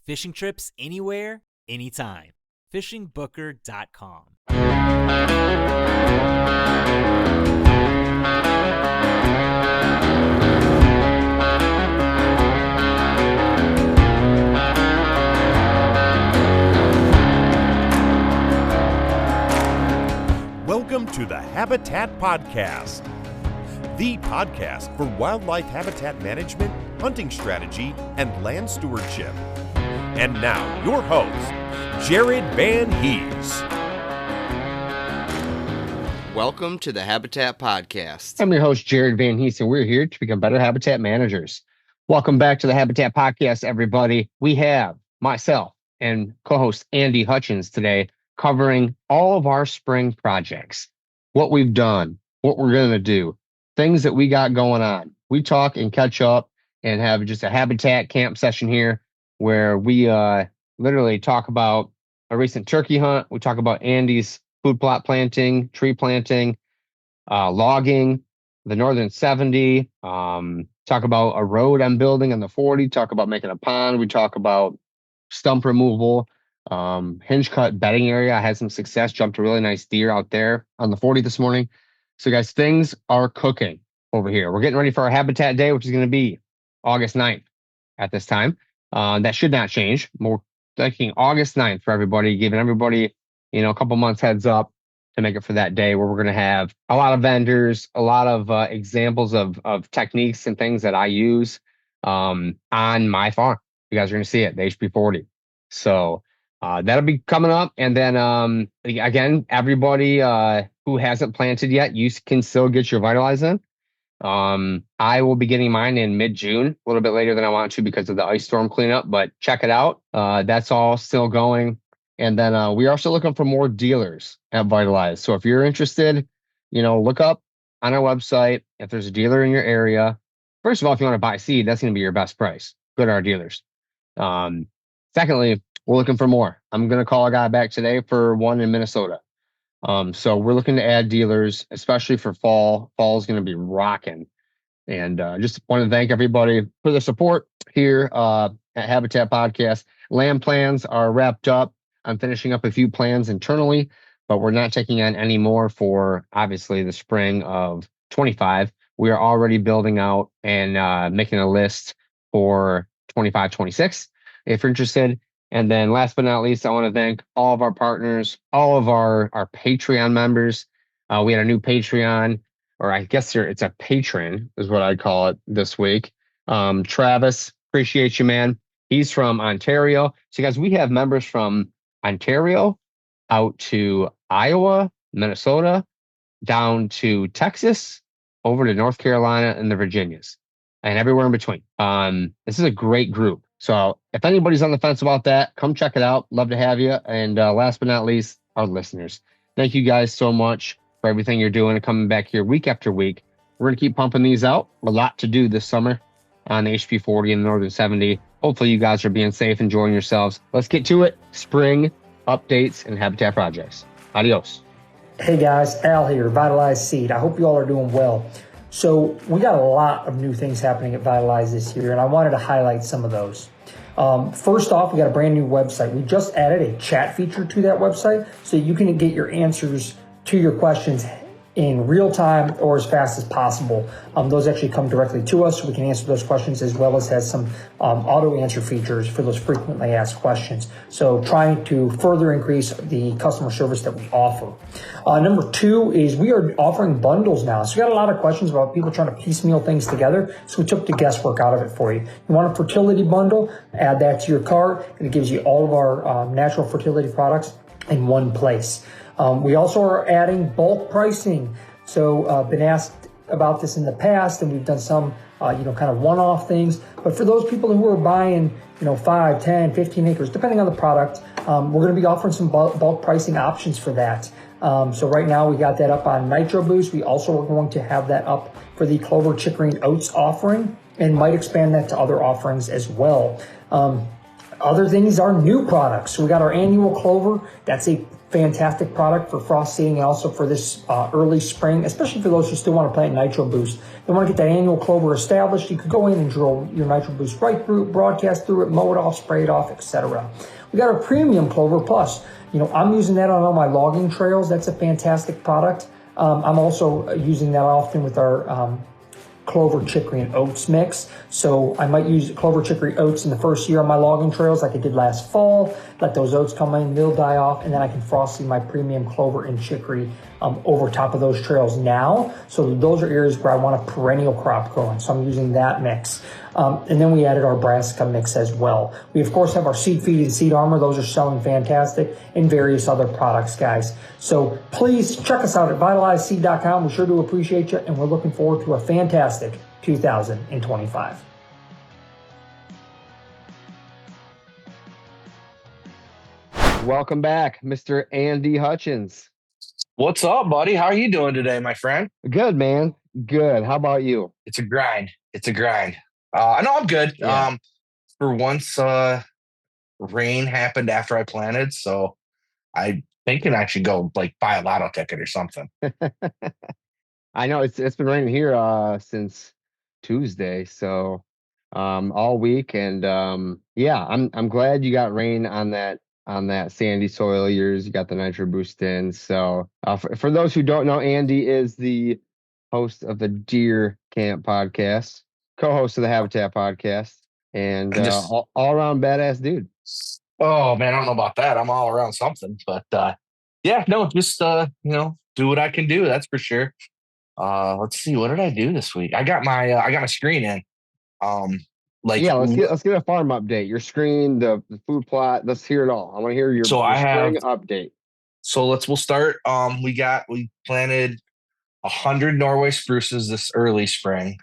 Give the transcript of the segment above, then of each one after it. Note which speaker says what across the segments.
Speaker 1: Fishing trips anywhere, anytime. FishingBooker.com.
Speaker 2: Welcome to the Habitat Podcast, the podcast for wildlife habitat management, hunting strategy, and land stewardship. And now, your host, Jared Van Hees.
Speaker 3: Welcome to the Habitat Podcast.
Speaker 4: I'm your host, Jared Van Hees, and we're here to become better habitat managers. Welcome back to the Habitat Podcast, everybody. We have myself and co-host Andy Hutchens today covering all of our spring projects, what we've done, what we're going to do, things that we got going on. We talk and catch up and have just a habitat camp session here where we literally talk about a recent turkey hunt. We talk about Andy's food plot planting, tree planting, logging, the Northern 70, talk about a road I'm building on the 40, talk about making a pond. We talk about stump removal, hinge cut bedding area. I had some success, jumped a really nice deer out there on the 40 this morning. So guys, things are cooking over here. We're getting ready for our habitat day, which is going to be August 9th at this time. That should not change. We're thinking August 9th for everybody, giving everybody, a couple months heads up to make it for that day where we're going to have a lot of vendors, a lot of examples of techniques and things that I use on my farm. You guys are going to see it, the HP40. So that'll be coming up. And then again, everybody who hasn't planted yet, you can still get your Vitalize in. I will be getting mine in mid-June, a little bit later than I want to because of the ice storm cleanup, but check it out. That's all still going. And then we are also looking for more dealers at Vitalize. So if you're interested, look up on our website if there's a dealer in your area. First of all, if you want to buy seed, that's going to be your best price. Go to our dealers. Secondly, we're looking for more. I'm going to call a guy back today for one in Minnesota. So we're looking to add dealers, especially for fall. Fall is going to be rocking. And just want to thank everybody for the support here at Habitat Podcast. Land plans are wrapped up. I'm finishing up a few plans internally, but we're not taking on any more for obviously the spring of 25. We are already building out and making a list for 25, 26 if you're interested. And then last but not least, I want to thank all of our partners, all of our Patreon members. We had a new Patreon, or I guess it's a patron is what I'd call it this week. Travis, appreciate you, man. He's from Ontario. So guys, we have members from Ontario out to Iowa, Minnesota, down to Texas, over to North Carolina and the Virginias, and everywhere in between. This is a great group. So if anybody's on the fence about that, come check it out. Love to have you. And last but not least, our listeners. Thank you guys so much for everything you're doing and coming back here week after week. We're going to keep pumping these out. A lot to do this summer on the HP40 and the Northern 70. Hopefully you guys are being safe, enjoying yourselves. Let's get to it. Spring updates and habitat projects. Adios.
Speaker 5: Hey guys, Al here, Vitalize Seed. I hope you all are doing well. So we got a lot of new things happening at Vitalize this year, and I wanted to highlight some of those. First off, we got a brand new website. We just added a chat feature to that website so you can get your answers to your questions in real time or as fast as possible. Those actually come directly to us, so we can answer those questions, as well as has some auto answer features for those frequently asked questions. So trying to further increase the customer service that we offer. Number two is we are offering bundles now. So we got a lot of questions about people trying to piecemeal things together. So we took the guesswork out of it for you. You want a fertility bundle? Add that to your cart, and it gives you all of our natural fertility products in one place. We also are adding bulk pricing. So been asked about this in the past, and we've done some, kind of one-off things. But for those people who are buying, 5, 10, 15 acres, depending on the product, we're going to be offering some bulk pricing options for that. So right now we got that up on Nitro Boost. We also are going to have that up for the Clover Chickering Oats offering, and might expand that to other offerings as well. Other things are new products. So we got our annual clover. That's a fantastic product for frost seeding and also for this early spring, especially for those who still want to plant Nitro Boost. They want to get that annual clover established. You could go in and drill your Nitro Boost right through it, broadcast through it, mow it off, spray it off, etc. We got our premium clover plus. I'm using that on all my logging trails. That's a fantastic product. I'm also using that often with our clover, chicory, and oats mix. So I might use clover, chicory, oats in the first year on my logging trails like I did last fall. Let those oats come in, they'll die off, and then I can frost seed my premium clover and chicory over top of those trails now. So those are areas where I want a perennial crop growing. So I'm using that mix. And then we added our brassica mix as well. We, of course, have our seed feed and seed armor. Those are selling fantastic, and various other products, guys. So please check us out at vitalizeseed.com. We sure do appreciate you, and we're looking forward to a fantastic 2025.
Speaker 4: Welcome back, Mr. Andy Hutchens.
Speaker 6: What's up, buddy? How are you doing today, my friend?
Speaker 4: Good, man. Good. How about you?
Speaker 6: It's a grind. I know I'm good.
Speaker 4: Yeah.
Speaker 6: For once, rain happened after I planted, so I thinking I should go buy a lotto ticket or something.
Speaker 4: I know it's been raining here since Tuesday, so all week, and yeah, I'm glad you got rain on that sandy soil of yours. You got the Nitro Boost in. So for those who don't know, Andy is the host of the Deer Camp podcast, co-host of the Habitat podcast, and all around badass dude.
Speaker 6: Oh man, I don't know about that. I'm all around something, but yeah, no, just do what I can do. That's for sure. Let's see, what did I do this week? I got my screen in.
Speaker 4: Let's get a farm update. Your screen, the food plot. Let's hear it all. I want to hear your spring update.
Speaker 6: So we'll start. We planted 100 Norway spruces this early spring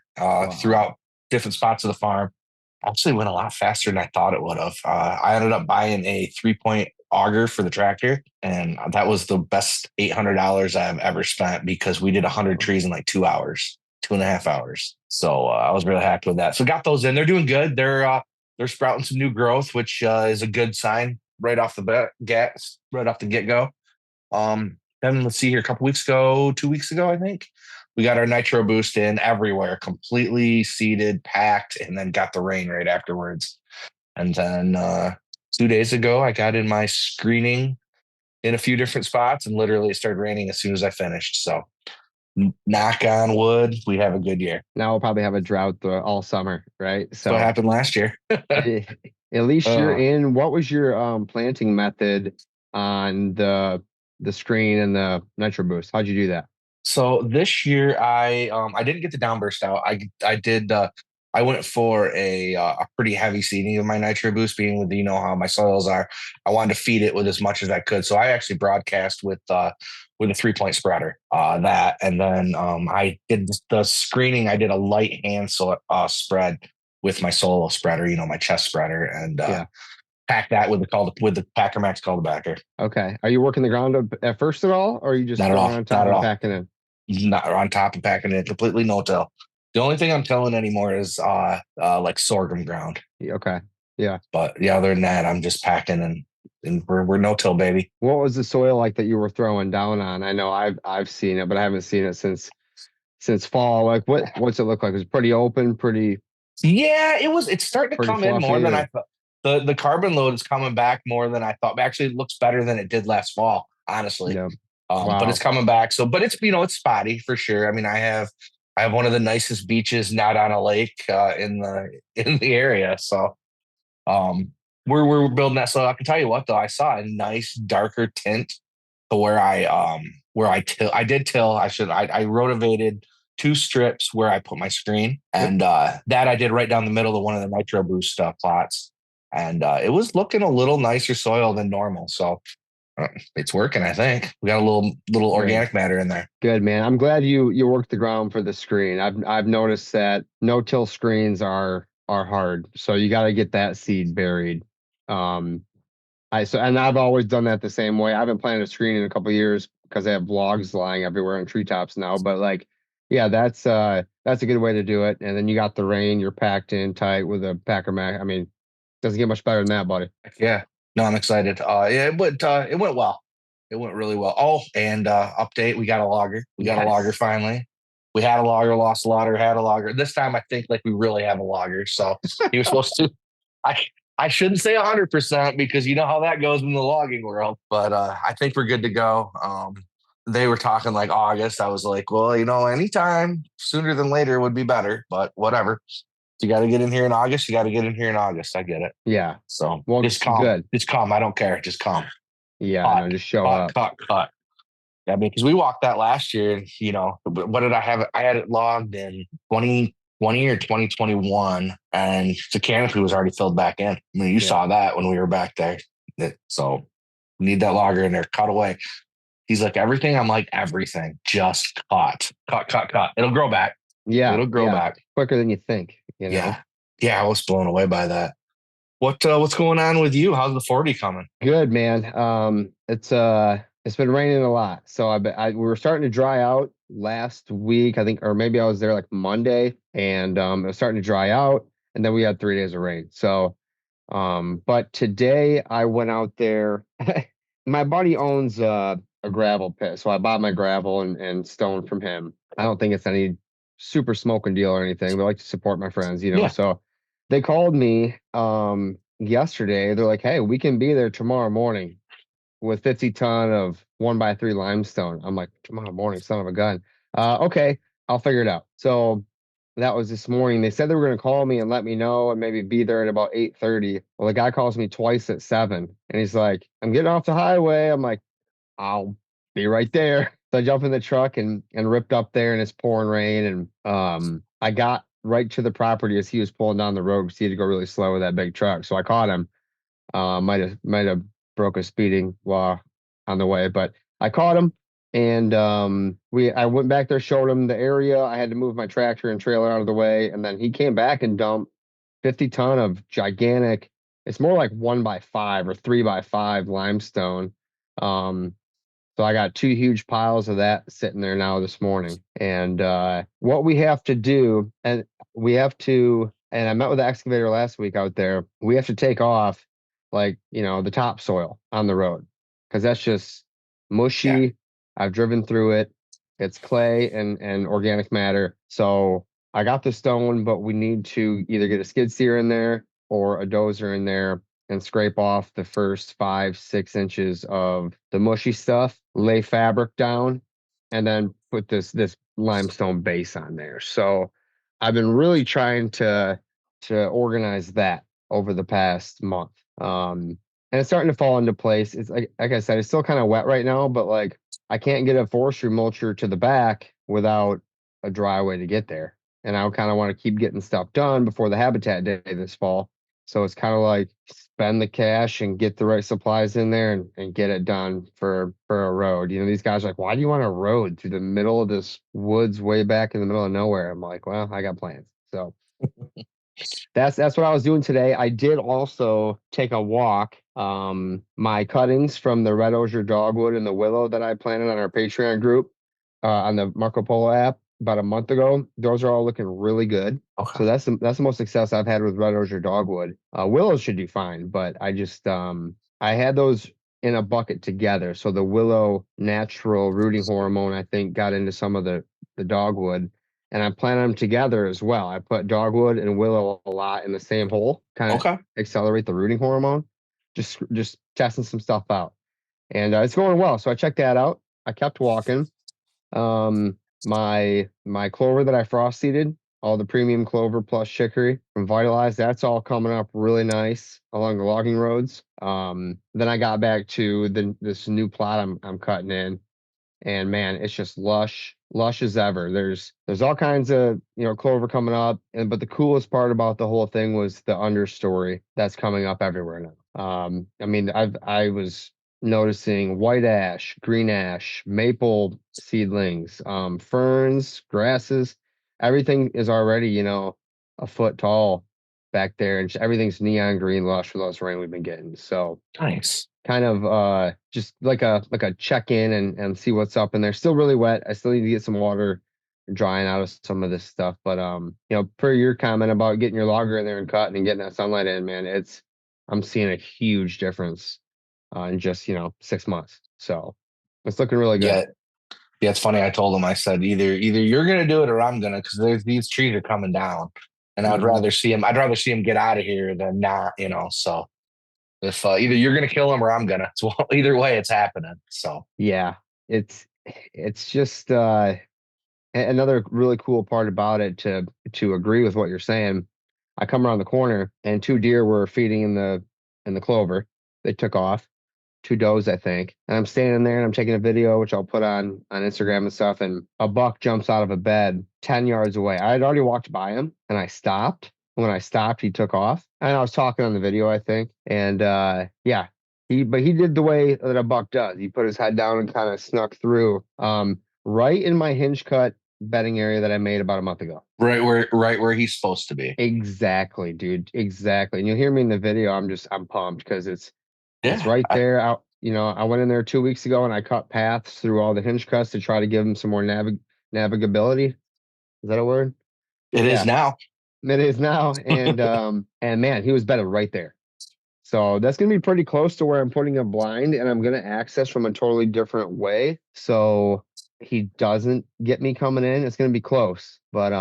Speaker 6: throughout different spots of the farm. Actually went a lot faster than I thought it would have. I ended up buying a 3-point auger for the tractor, and that was the best $800 I've ever spent because we did 100 trees in 2.5 hours. So I was really happy with that. So got those in. They're doing good. They're sprouting some new growth, which is a good sign right off the get-go. Then let's see here, 2 weeks ago, I think, we got our Nitro Boost in everywhere, completely seeded, packed, and then got the rain right afterwards. And then 2 days ago, I got in my screening in a few different spots, and literally it started raining as soon as I finished. So knock on wood, we have a good year.
Speaker 4: Now we'll probably have a drought all summer, right? So
Speaker 6: what happened last year.
Speaker 4: At least you're in. What was your planting method on the screen and the Nitro Boost? How'd you do that?
Speaker 6: So this year I didn't get the downburst out. I did I went for a pretty heavy seeding of my Nitro Boost, being with how my soils are. I wanted to feed it with as much as I could. So I actually broadcast with a 3-point spreader that, and then I did the screening. I did a light hand spread with my solo spreader, my chest spreader, and pack that with the Packer Max cultivator.
Speaker 4: Okay. Are you working the ground up at first at all, or are you just
Speaker 6: not at all?
Speaker 4: On top and packing in?
Speaker 6: Not on top and packing in, completely no till. The only thing I'm tilling anymore is sorghum ground.
Speaker 4: Okay. Yeah.
Speaker 6: But yeah, other than that, I'm just packing and we're no till, baby.
Speaker 4: What was the soil like that you were throwing down on? I know I've seen it, but I haven't seen it since fall. Like what's it look like? Is it pretty open, pretty?
Speaker 6: Yeah, it's starting to come in more than I thought. The carbon load is coming back more than I thought. Actually, it looks better than it did last fall, honestly.
Speaker 4: Yeah.
Speaker 6: Wow. But it's coming back. So, but it's it's spotty for sure. I mean, I have one of the nicest beaches not on a lake in the area. So, we're building that. So I can tell you what though, I saw a nice darker tint to where I rotivated 2 strips where I put my screen, and that I did right down the middle of one of the Nitro Boost plots, and it was looking a little nicer soil than normal. So. It's working, I think. We got a little organic matter in there.
Speaker 4: Good, man. I'm glad you worked the ground for the screen. I've noticed that no-till screens are hard, so you got to get that seed buried. And I've always done that the same way. I haven't planted a screen in a couple of years because I have logs lying everywhere in treetops now. But that's a good way to do it. And then you got the rain. You're packed in tight with a Packer Max. I mean, Doesn't get much better than that, buddy.
Speaker 6: Yeah. No, I'm excited. Yeah, it went well. It went really well. Oh, and update, we got a logger. We got a logger finally. We had a logger, lost a logger, had a logger. This time I think like we really have a logger. So he was supposed to I shouldn't say 100% because you know how that goes in the logging world, but I think we're good to go. They were talking like August. I was like, well, anytime sooner than later would be better, but whatever. You got to get in here in August. You got to get in here in August. I get it.
Speaker 4: Yeah.
Speaker 6: So
Speaker 4: Well,
Speaker 6: just come.
Speaker 4: good.
Speaker 6: Just come. I don't care. Just come.
Speaker 4: Yeah, no, just show up.
Speaker 6: Cut. Yeah, I mean, because we walked that last year, and what did I have? I had it logged in 2020 or 2021, and the canopy was already filled back in. I mean, you saw that when we were back there. So we need that logger in there. Cut away. He's like, everything. I'm like, everything. Just cut. It'll grow back.
Speaker 4: Yeah,
Speaker 6: it'll grow back
Speaker 4: quicker than you think.
Speaker 6: Yeah. I was blown away by that. What's going on with you? How's the 40 coming?
Speaker 4: Good, man. It's been raining a lot, so we were starting to dry out last week, I think, or maybe I was there like Monday, and it was starting to dry out, and then we had 3 days of rain. So, but today I went out there. My buddy owns a gravel pit, so I bought my gravel and stone from him. I don't think it's any super smoking deal or anything. They like to support my friends, So they called me yesterday. They're like, hey, we can be there tomorrow morning with 50 ton of 1x3 limestone. I'm like, tomorrow morning, son of a gun. Okay, I'll figure it out. So that was this morning. They said they were going to call me and let me know and maybe be there at about 8:30. Well, the guy calls me twice at 7, and he's like, I'm getting off the highway. I'm like, I'll be right there. So I jump in the truck and ripped up there, and it's pouring rain. And I got right to the property as he was pulling down the road because he had to go really slow with that big truck. So I caught him. Might have broke a speeding law on the way, but I caught him, and I went back there, showed him the area. I had to move my tractor and trailer out of the way, and then he came back and dumped 50 ton of gigantic. It's more like 1x5 or 3x5 limestone. So I got 2 huge piles of that sitting there now this morning. And what we have to do, and I met with the excavator last week out there. We have to take off the topsoil on the road, because that's just mushy. Yeah. I've driven through it. It's clay and organic matter. So I got the stone, but we need to either get a skid steer in there or a dozer in there and scrape off the first 5-6 inches of the mushy stuff, lay fabric down, and then put this limestone base on there. So I've been really trying to organize that over the past month. And it's starting to fall into place. It's like I said, it's still kind of wet right now, but like I can't get a forestry mulcher to the back without a dry way to get there. And I kind of want to keep getting stuff done before the Habitat Day this fall. So it's kind of like spend the cash and get the right supplies in there and get it done for a road. These guys are like, why do you want a road through the middle of this woods way back in the middle of nowhere? I'm like, well, I got plans. So that's what I was doing today. I did also take a walk. My cuttings from the red osier dogwood and the willow that I planted on our Patreon group on the Marco Polo app about a month ago, those are all looking really good. Okay. So that's the most success I've had with red osier dogwood. Willows should do fine, but I just I had those in a bucket together. So the willow natural rooting hormone, I think, got into some of the dogwood. And I planted them together as well. I put dogwood and willow a lot in the same hole, kind of accelerate the rooting hormone. Just testing some stuff out, and it's going well. So I checked that out. I kept walking. My clover that I frost seeded, all the premium clover plus chicory from Vitalize, that's all coming up really nice along the logging roads. Then I got back to this new plot I'm cutting in, and man, it's just lush as ever. There's all kinds of clover coming up, but the coolest part about the whole thing was the understory that's coming up everywhere now. I mean, I was noticing white ash, green ash, maple seedlings, ferns, grasses. Everything is already a foot tall back there, and everything's neon green lush with those rain we've been getting. So
Speaker 6: nice.
Speaker 4: Kind of just like a check in and see what's up. And they're still really wet. I still need to get some water drying out of some of this stuff. But per your comment about getting your logger in there and cutting and getting that sunlight in, man, it's I'm seeing a huge difference in just 6 months. So it's looking really good.
Speaker 6: Yeah, it's funny. I told him, I said, either you're gonna do it or I'm gonna, because these trees are coming down, and I'd rather see him. I'd rather see him get out of here than not. So if either you're gonna kill him or I'm gonna, so either way, it's happening. So
Speaker 4: Yeah, it's just another really cool part about it to agree with what you're saying. I come around the corner and two deer were feeding in the clover. They took off. Two does, I think. And I'm standing there and I'm taking a video, which I'll put on Instagram and stuff. And a buck jumps out of a bed 10 yards away. I had already walked by him and I stopped. When I stopped, he took off. And I was talking on the video, I think. And yeah, he did the way that a buck does. He put his head down and kind of snuck through. Right in my hinge cut bedding area that I made about a month ago.
Speaker 6: Right where he's supposed to be.
Speaker 4: Exactly, dude. Exactly. And you'll hear me in the video. I'm pumped because it's right there. I went in there 2 weeks ago and I cut paths through all the hinge cuts to try to give him some more navigability. Is that a word?
Speaker 6: It is now.
Speaker 4: It is now. And man, he was bedded right there. So that's going to be pretty close to where I'm putting a blind, and I'm going to access from a totally different way. So he doesn't get me coming in. It's going to be close, but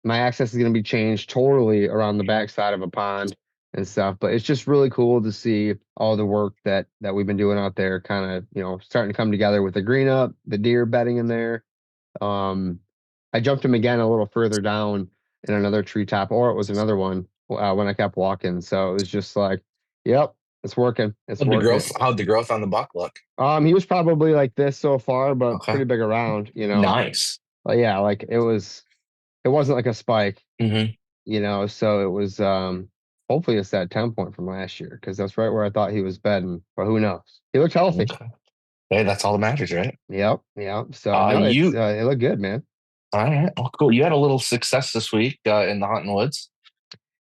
Speaker 4: my access is going to be changed totally around the backside of a pond and stuff. But it's just really cool to see all the work that we've been doing out there, kind of starting to come together with the green up, the deer bedding in there. I jumped him again a little further down in another treetop, or it was another one when I kept walking. So it was just like, yep, it's working. It's working.
Speaker 6: How'd the growth on the buck look?
Speaker 4: He was probably like this so far, but pretty big around,
Speaker 6: Nice.
Speaker 4: But yeah, like it wasn't like a spike,
Speaker 6: Mm-hmm.
Speaker 4: So it was, hopefully it's that 10 point from last year, because that's right where I thought he was bedding, but who knows? He looked healthy.
Speaker 6: Okay. Hey, that's all that matters, right?
Speaker 4: Yep. So no, it looked good, man.
Speaker 6: All right. Well, cool. You had a little success this week in the hunting woods.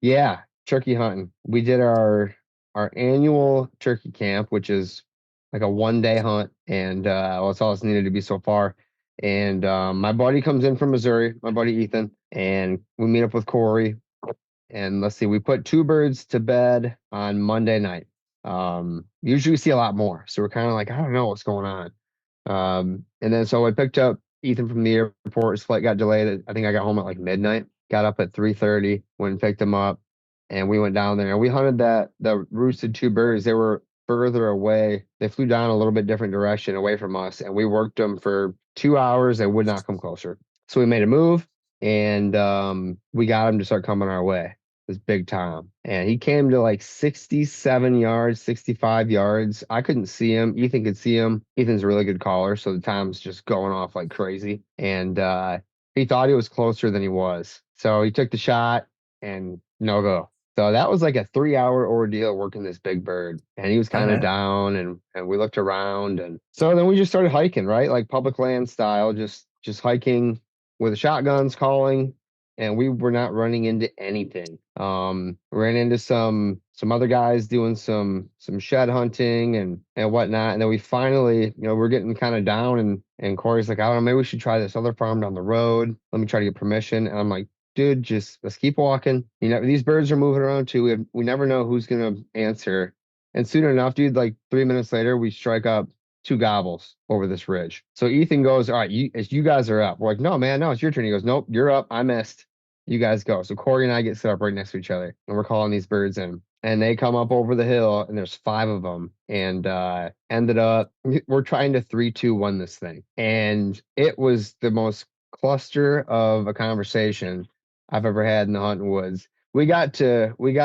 Speaker 4: Yeah, turkey hunting. We did our annual turkey camp, which is like a 1-day hunt, and that's all it's needed to be so far. And my buddy comes in from Missouri, my buddy Ethan, and we meet up with Corey. And let's see, we put 2 birds to bed on Monday night. Usually we see a lot more, so we're kind of like, I don't know what's going on. And then so I picked up Ethan from the airport. His flight got delayed. I think I got home at like midnight. Got up at 3:30, went and picked him up, and we went down there and we hunted the roosted 2 birds. They were further away. They flew down a little bit different direction away from us, and we worked them for 2 hours. They would not come closer. So we made a move, and we got him to start coming our way. This big Tom, and he came to like 67 yards, 65 yards. I couldn't see him. Ethan could see him. Ethan's a really good caller, so the Tom's just going off like crazy, and he thought he was closer than he was. So he took the shot and no go. So that was like a 3-hour ordeal working this big bird, and he was kind of down, and we looked around, and so then we just started hiking, right, like public land style, just hiking with the shotguns, calling. And we were not running into anything. Ran into some other guys doing some shed hunting and whatnot. And then we finally, we're getting kind of down, and Corey's like, I don't know, maybe we should try this other farm down the road. Let me try to get permission. And I'm like, dude, just let's keep walking. These birds are moving around too. We never know who's gonna answer. And soon enough, dude, like 3 minutes later, we strike up 2 gobbles over this ridge. So Ethan goes, all right, you guys are up. We're like, no, man, no, it's your turn. He goes, nope, you're up. I missed. You guys go. So Corey and I get set up right next to each other, and we're calling these birds in, and they come up over the hill, and there's 5 of them, and ended up, we're trying to 3-2-1 this thing. And it was the most cluster of a conversation I've ever had in the hunting woods. We got to 1,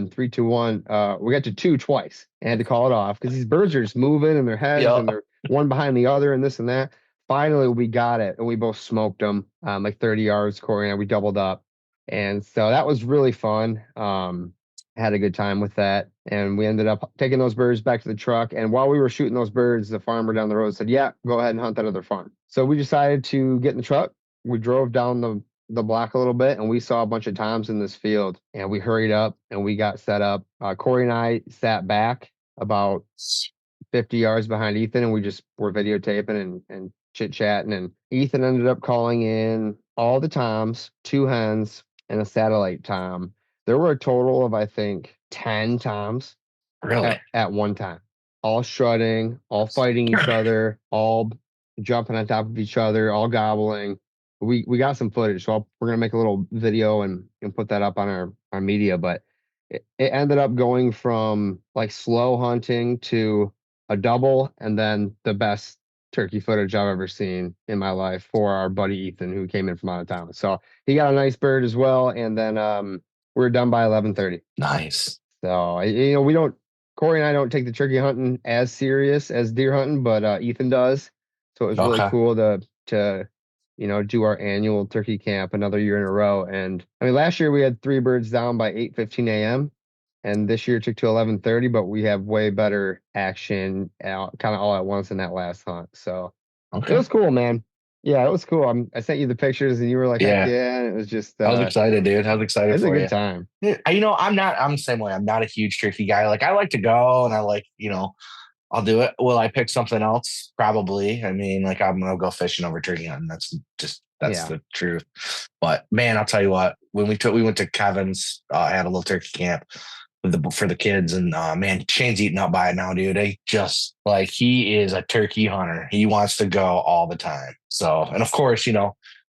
Speaker 4: 3-2-1. We got to 2 twice and had to call it off because these birds are just moving in their heads, and they're one behind the other and this and that. Finally, we got it, and we both smoked them like 30 yards. Corey and I, we doubled up. And so that was really fun. Had a good time with that. And we ended up taking those birds back to the truck. And while we were shooting those birds, the farmer down the road said, yeah, go ahead and hunt that other farm. So we decided to get in the truck. We drove down the block a little bit, and we saw a bunch of toms in this field, and we hurried up and we got set up. Corey and I sat back about 50 yards behind Ethan, and we just were videotaping and chit-chatting. And Ethan ended up calling in all the toms, 2 hens, and a satellite tom. there were a total of, I think, 10 toms
Speaker 6: Really?
Speaker 4: at one time, all strutting, all fighting each other, all jumping on top of each other, all gobbling. We got some footage, so we're gonna make a little video and put that up on our media. But it ended up going from like slow hunting to a double, and then the best turkey footage I've ever seen in my life for our buddy Ethan, who came in from out of town. So he got a nice bird as well, and then we were done by 11:30.
Speaker 6: Nice.
Speaker 4: So we don't. Corey and I don't take the turkey hunting as serious as deer hunting, but Ethan does. So it was really
Speaker 6: Okay.
Speaker 4: cool to do our annual turkey camp another year in a row. And I mean, last year we had 3 birds down by 8:15 a.m. and this year it took to 11:30, but we have way better action out kind of all at once in that last hunt. So it was cool, man. Yeah, it was cool. I sent you the pictures and you were like, heck
Speaker 6: Yeah.
Speaker 4: yeah. And it was just,
Speaker 6: I was excited, dude. I was excited
Speaker 4: it's a
Speaker 6: for
Speaker 4: good
Speaker 6: you.
Speaker 4: time.
Speaker 6: Yeah, I'm the same way. I'm not a huge turkey guy. Like I like to go and I like, I'll do it. Will I pick something else? Probably. I mean, like I'm gonna go fishing over turkey hunting. That's
Speaker 4: Yeah.
Speaker 6: the truth. But man, I'll tell you what. When we went to Kevin's, had a little turkey camp for the kids, and man, Shane's eating up by it now, dude. He is a turkey hunter. He wants to go all the time. So, and of course,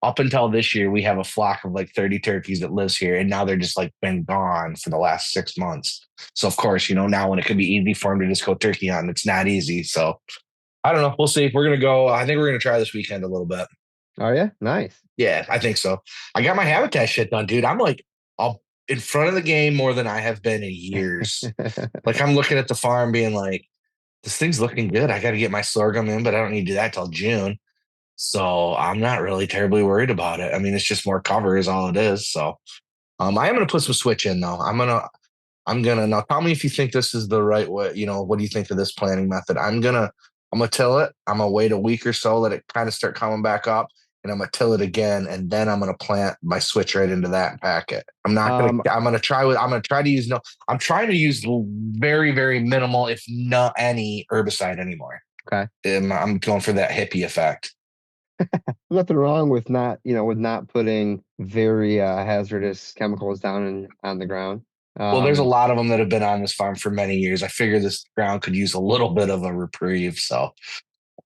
Speaker 6: up until this year, we have a flock of like 30 turkeys that lives here, and now they're just like been gone for the last 6 months. So, of course, now when it could be easy for him to just go turkey hunting, it's not easy. So, I don't know. We'll see. We're gonna go. I think we're gonna try this weekend a little bit.
Speaker 4: Oh yeah, nice.
Speaker 6: Yeah, I think so. I got my habitat shit done, dude. I'm like, in front of the game more than I have been in years. Like I'm looking at the farm, being like, this thing's looking good. I got to get my sorghum in, but I don't need to do that till June. So I'm not really terribly worried about it. I mean, it's just more cover is all it is. So I am going to put some switch in though. I'm going to now tell me if you think this is the right way. What do you think of this planting method? I'm going to till it. I'm going to wait a week or so, let it kind of start coming back up. And I'm going to till it again. And then I'm going to plant my switch right into that and pack it. I'm going to try to use I'm trying to use very, very minimal, if not any herbicide anymore.
Speaker 4: Okay.
Speaker 6: I'm going for that hippie effect.
Speaker 4: Nothing wrong with not putting very hazardous chemicals down on the ground.
Speaker 6: Well, there's a lot of them that have been on this farm for many years. I figure this ground could use a little bit of a reprieve. So,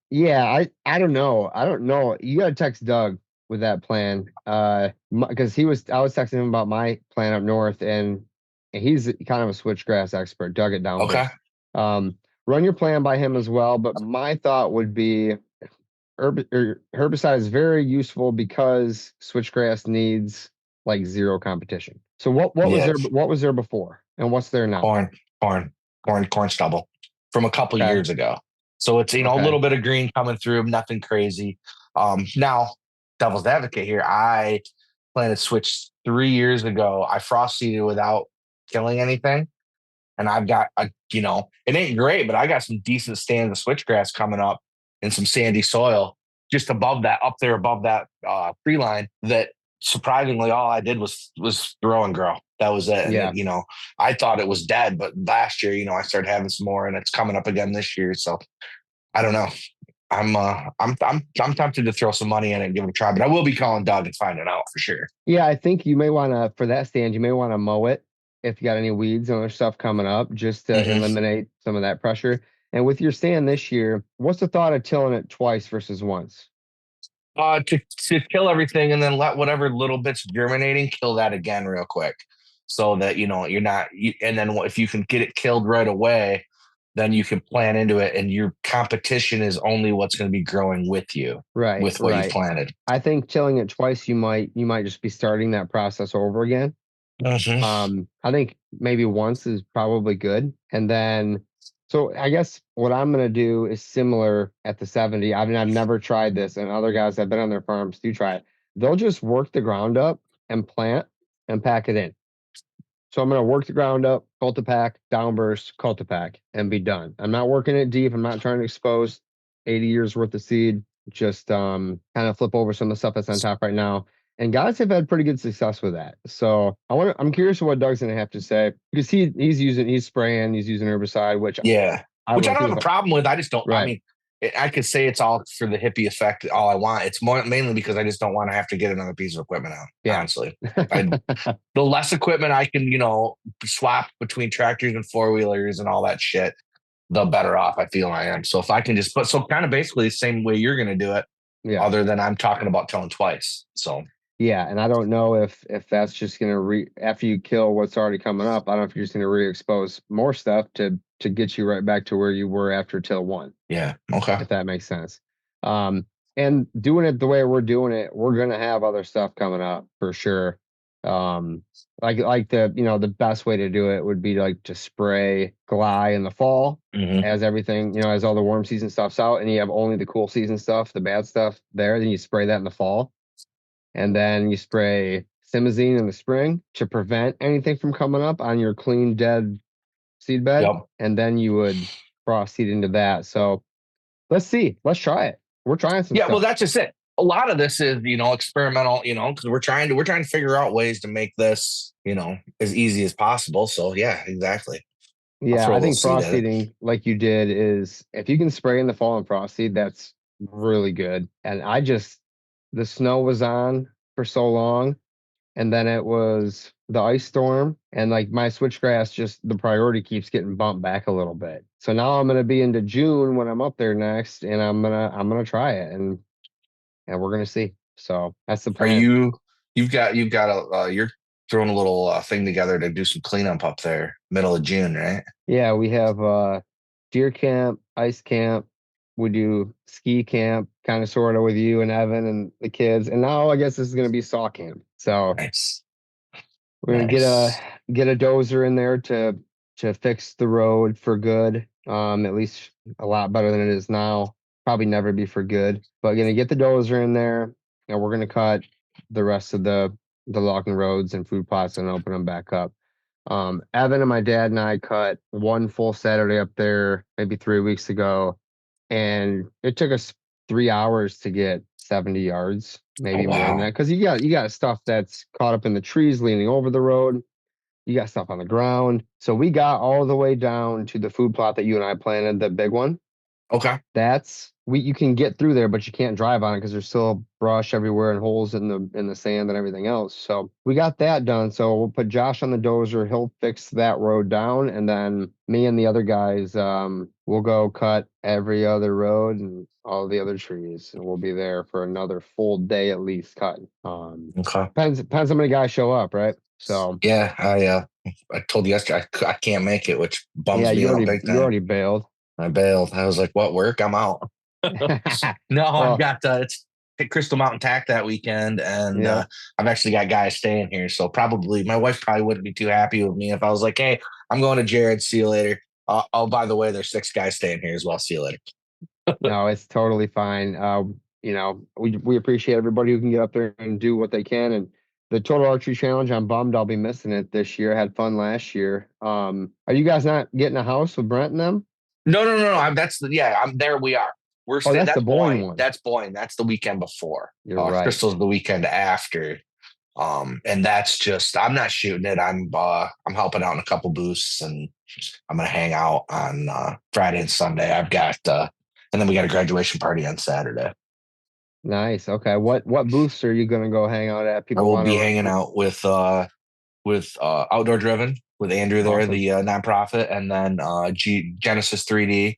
Speaker 4: yeah, I don't know. You got to text Doug with that plan, because I was texting him about my plan up north, and he's kind of a switchgrass expert. Doug at Down.
Speaker 6: Okay.
Speaker 4: Run your plan by him as well. But my thought would be, herbicide is very useful because switchgrass needs like zero competition. So what was there? What was there before, and what's there now?
Speaker 6: Corn stubble from a couple years ago. So it's a little bit of green coming through, nothing crazy. Now, devil's advocate here. I planted switch 3 years ago. I frost seeded without killing anything, and I've got it ain't great, but I got some decent stands of switchgrass coming up in some sandy soil just above that, up there above that tree line. That surprisingly, all I did was throw and grow. That was it.
Speaker 4: Yeah.
Speaker 6: And I thought it was dead, but last year, I started having some more, and it's coming up again this year. So I don't know. I'm tempted to throw some money in it and give it a try, but I will be calling Doug and finding out for sure.
Speaker 4: Yeah, I think you may want to, for that stand, you may want to mow it if you got any weeds and other stuff coming up, just to eliminate some of that pressure. And with your stand this year, what's the thought of tilling it twice versus once?
Speaker 6: To kill everything and then let whatever little bits germinating kill that again real quick, so that you're not. And then if you can get it killed right away, then you can plan into it, and your competition is only what's going to be growing with you,
Speaker 4: right?
Speaker 6: With what you planted.
Speaker 4: I think tilling it twice, you might just be starting that process over again. I think maybe once is probably good, and then. So I guess what I'm going to do is similar at the 70. I mean, I've never tried this, and other guys that have been on their farms do try it. They'll just work the ground up and plant and pack it in. So I'm going to work the ground up, cultipack, downburst, cultipack, and be done. I'm not working it deep. I'm not trying to expose 80 years worth of seed. Just kind of flip over some of the stuff that's on top right now. And guys have had pretty good success with that. So I'm curious what Doug's going to have to say, because he's spraying, he's using herbicide, which
Speaker 6: I don't have a problem with. I just don't. Right. I mean, I could say it's all for the hippie effect. All I want. It's mainly because I just don't want to have to get another piece of equipment out.
Speaker 4: Yeah.
Speaker 6: Honestly, the less equipment I can, swap between tractors and 4-wheelers and all that shit, the better off I feel I am. So if I can just kind of basically the same way you're going to do it,
Speaker 4: Yeah.
Speaker 6: other than I'm talking about tilling twice. So
Speaker 4: yeah, and I don't know if that's just going to after you kill what's already coming up. I don't know if you're just going to re-expose more stuff to get you right back to where you were after till 1.
Speaker 6: yeah, okay.
Speaker 4: If that makes sense. And doing it the way we're doing it, we're going to have other stuff coming up for sure. Like the best way to do it would be like to spray Gly in the fall as everything, as all the warm season stuff's out, and you have only the cool season stuff, the bad stuff there. Then you spray that in the fall, and then you spray Simazine in the spring to prevent anything from coming up on your clean dead seed bed.
Speaker 6: Yep.
Speaker 4: And then you would frost seed into that. So let's see. Let's try it. We're trying some stuff.
Speaker 6: Well, that's just it. A lot of this is, experimental, because we're trying to figure out ways to make this, as easy as possible. So yeah, exactly.
Speaker 4: Yeah, I think frost seeding, like you did, is if you can spray in the fall and frost seed, that's really good. And the snow was on for so long, and then it was the ice storm, and like my switchgrass, just the priority keeps getting bumped back a little bit. So now I'm gonna be into June when I'm up there next, and I'm gonna try it, and we're gonna see. So that's the plan.
Speaker 6: You're throwing a little thing together to do some cleanup up there, middle of June, right?
Speaker 4: Yeah, we have deer camp, ice camp. We do ski camp, kind of sort of with you and Evan and the kids. And now I guess this is going to be saw camp. So
Speaker 6: nice.
Speaker 4: We're going to get a dozer in there to fix the road for good. At least a lot better than it is now. Probably never be for good, but going to get the dozer in there, and we're going to cut the rest of the logging roads and food plots and open them back up. Evan and my dad and I cut one full Saturday up there maybe 3 weeks ago, and it took us 3 hours to get 70 yards, maybe more than that, because you got stuff that's caught up in the trees leaning over the road. You got stuff on the ground. So we got all the way down to the food plot that you and I planted, the big one.
Speaker 6: Okay.
Speaker 4: You can get through there, but you can't drive on it because there's still brush everywhere and holes in the sand and everything else. So we got that done. So we'll put Josh on the dozer. He'll fix that road down, and then me and the other guys, we'll go cut every other road and all the other trees, and we'll be there for another full day at least cutting.
Speaker 6: Okay.
Speaker 4: Depends how many guys show up, right? So
Speaker 6: yeah, I told you yesterday I can't make it, which bums me out big time.
Speaker 4: You already bailed.
Speaker 6: I bailed. I was like, what work? I'm out. No, I've got it's Crystal Mountain Tack that weekend, and I've actually got guys staying here. So probably my wife probably wouldn't be too happy with me if I was like, hey, I'm going to Jared. See you later. Oh, by the way, there's 6 guys staying here as well. See you later.
Speaker 4: No, it's totally fine. We appreciate everybody who can get up there and do what they can. And the Total Archery Challenge, I'm bummed I'll be missing it this year. I had fun last year. Are you guys not getting a house with Brent and them?
Speaker 6: No. I'm there. We are.
Speaker 4: That's the Boyne one.
Speaker 6: That's Boyne. That's the weekend before.
Speaker 4: You're right.
Speaker 6: Crystal's the weekend after. And that's just, I'm not shooting it. I'm helping out in a couple booths, and I'm gonna hang out on Friday and Sunday. I've got and then we got a graduation party on Saturday.
Speaker 4: Nice. Okay. What booths are you gonna go hang out at?
Speaker 6: I will be hanging out with Outdoor Driven with Andrew there, the nonprofit, and then Genesis 3D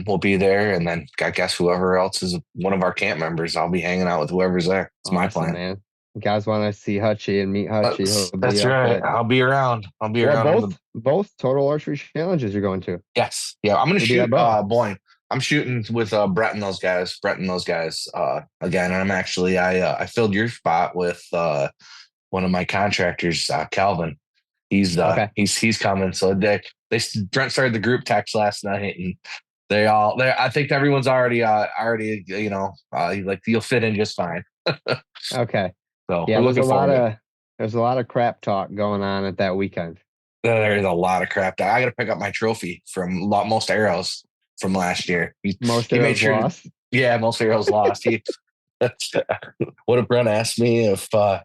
Speaker 6: will be there, and then I guess whoever else is one of our camp members, I'll be hanging out with whoever's there. It's my plan.
Speaker 4: Man. You guys want to see Hutchie and meet Hutchie?
Speaker 6: That's right. I'll be around.
Speaker 4: Both Total Archery Challenges you're going to.
Speaker 6: Yes. Yeah. I'm going to shoot Boyne. I'm shooting with Brett and those guys again. And I'm actually, I filled your spot with one of my contractors, Calvin. He's coming. So Brent started the group text last night, and I think everyone's already you'll fit in just fine.
Speaker 4: Okay.
Speaker 6: So
Speaker 4: yeah, there's a lot of crap talk going on at that weekend.
Speaker 6: There's a lot of crap. I got to pick up my trophy from most arrows from last year.
Speaker 4: Most arrows lost.
Speaker 6: Yeah, most arrows lost. What if Brent asked me if I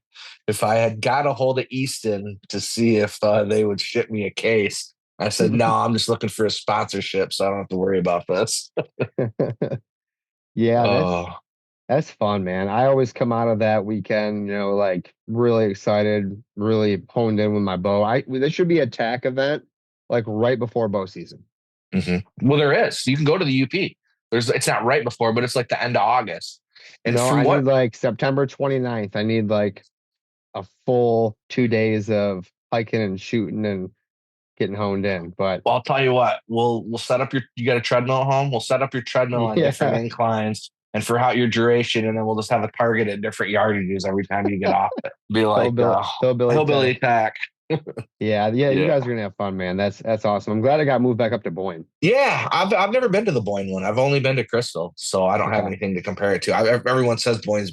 Speaker 6: had got a hold of Easton to see if they would ship me a case? I said, no, I'm just looking for a sponsorship, so I don't have to worry about this.
Speaker 4: Yeah,
Speaker 6: Oh,
Speaker 4: that's fun, man. I always come out of that weekend, like really excited, really honed in with my bow. There should be a tack event like right before bow season.
Speaker 6: well, there is. You can go to the UP. It's not right before, but it's like the end of August. And
Speaker 4: No,
Speaker 6: from
Speaker 4: I need
Speaker 6: what
Speaker 4: like September 29th. I need like a full 2 days of hiking and shooting and getting honed in. But
Speaker 6: Well, I'll tell you what, we'll set up you got a treadmill at home. We'll set up your treadmill on different
Speaker 4: yeah,
Speaker 6: inclines and for your duration, and then we'll just have a target at different yardages every time you get off it. Be like
Speaker 4: hillbilly
Speaker 6: hillbilly
Speaker 4: tack.
Speaker 6: attack.
Speaker 4: Yeah, you
Speaker 6: Yeah.
Speaker 4: guys are gonna have fun, man. That's awesome. I'm glad I got moved back up to Boyne.
Speaker 6: Yeah, I've never been to the Boyne one. I've only been to Crystal, so I don't have
Speaker 4: Okay.
Speaker 6: anything to compare it to. Everyone says Boyne's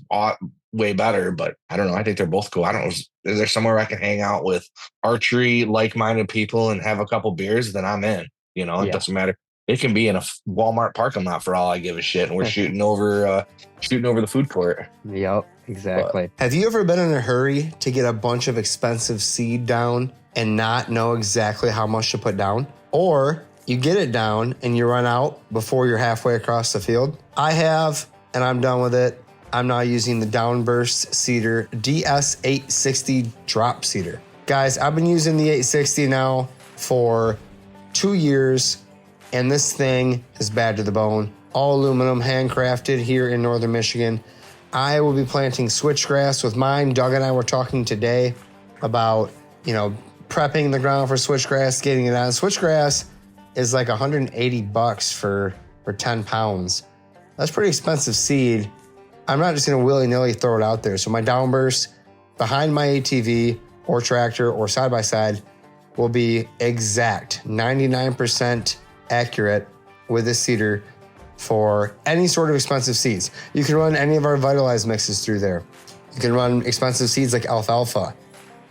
Speaker 6: way better, but I don't know. I think they're both cool. I don't know. Is there somewhere I can hang out with archery like-minded people and have a couple beers? Then I'm in. It
Speaker 4: Yeah.
Speaker 6: doesn't matter. It can be in a Walmart parking lot for all I give a shit, and we're shooting over the food court.
Speaker 4: Yep, exactly.
Speaker 7: Have you ever been in a hurry to get a bunch of expensive seed down and not know exactly how much to put down? Or you get it down and you run out before you're halfway across the field? I have, and I'm done with it. I'm now using the Downburst Seeder DS860 drop seeder. Guys, I've been using the 860 now for 2 years, and this thing is bad to the bone. All aluminum, handcrafted here in Northern Michigan. I will be planting switchgrass with mine. Doug and I were talking today about, prepping the ground for switchgrass, getting it on. Switchgrass is like $180 for 10 pounds. That's pretty expensive seed. I'm not just gonna willy-nilly throw it out there. So my downburst behind my ATV or tractor or side-by-side will be exact 99% accurate with this seeder for any sort of expensive seeds. You can run any of our Vitalize mixes through there. You can run expensive seeds like alfalfa,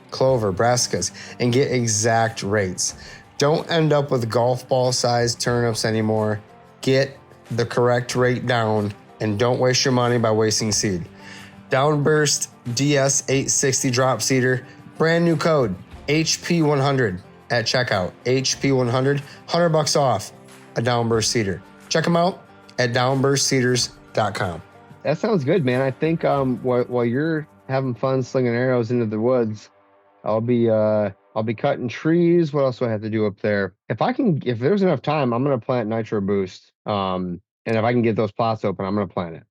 Speaker 7: clover, brassicas, and get exact rates. Don't end up with golf ball sized turnips anymore. Get the correct rate down and don't waste your money by wasting seed. Downburst DS860 drop seeder, brand new code HP100 at checkout. HP100, $100 off a Downburst seeder. Check them out at downburstseeders.com.
Speaker 4: That sounds good, man. I think while you're having fun slinging arrows into the woods, I'll be cutting trees. What else do I have to do up there? If there's enough time, I'm gonna plant Nitro Boost. And if I can get those plots open, I'm gonna plant it.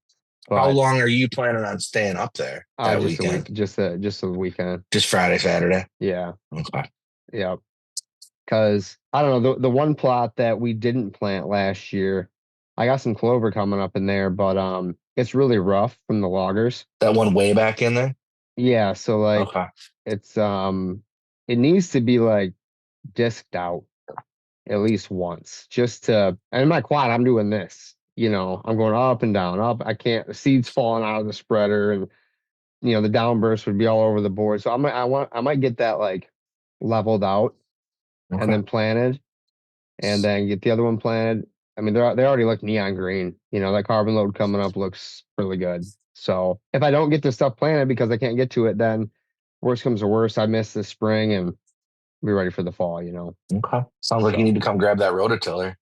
Speaker 4: But,
Speaker 6: How long are you planning on staying up there that
Speaker 4: just
Speaker 6: weekend?
Speaker 4: a week, just a weekend.
Speaker 6: Just Friday, Saturday?
Speaker 4: Yeah.
Speaker 6: Okay.
Speaker 4: Yeah. Because I don't know, the one plot that we didn't plant last year, I got some clover coming up in there, but it's really rough from the loggers.
Speaker 6: That one way back in there?
Speaker 4: Yeah, so like
Speaker 6: Okay.
Speaker 4: it's it needs to be like disked out at least once. And in my quad, I'm doing this. I'm going up and down, up. I can't, the seeds falling out of the spreader, and the downburst would be all over the board. So I might get that like leveled out and then planted, and then get the other one planted. I mean, they already look neon green. That carbon load coming up looks really good. So if I don't get this stuff planted because I can't get to it, then worst comes to worst, I miss this spring and be ready for the fall.
Speaker 6: Okay. Sounds like you need to come grab that rototiller.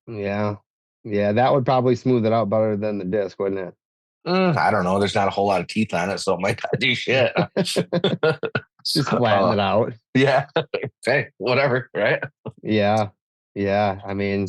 Speaker 4: Yeah, that would probably smooth it out better than the disc, wouldn't it?
Speaker 6: I don't know. There's not a whole lot of teeth on it, so it might not do shit.
Speaker 4: Just flatten it out.
Speaker 6: Yeah. Hey, whatever, right?
Speaker 4: Yeah. I mean,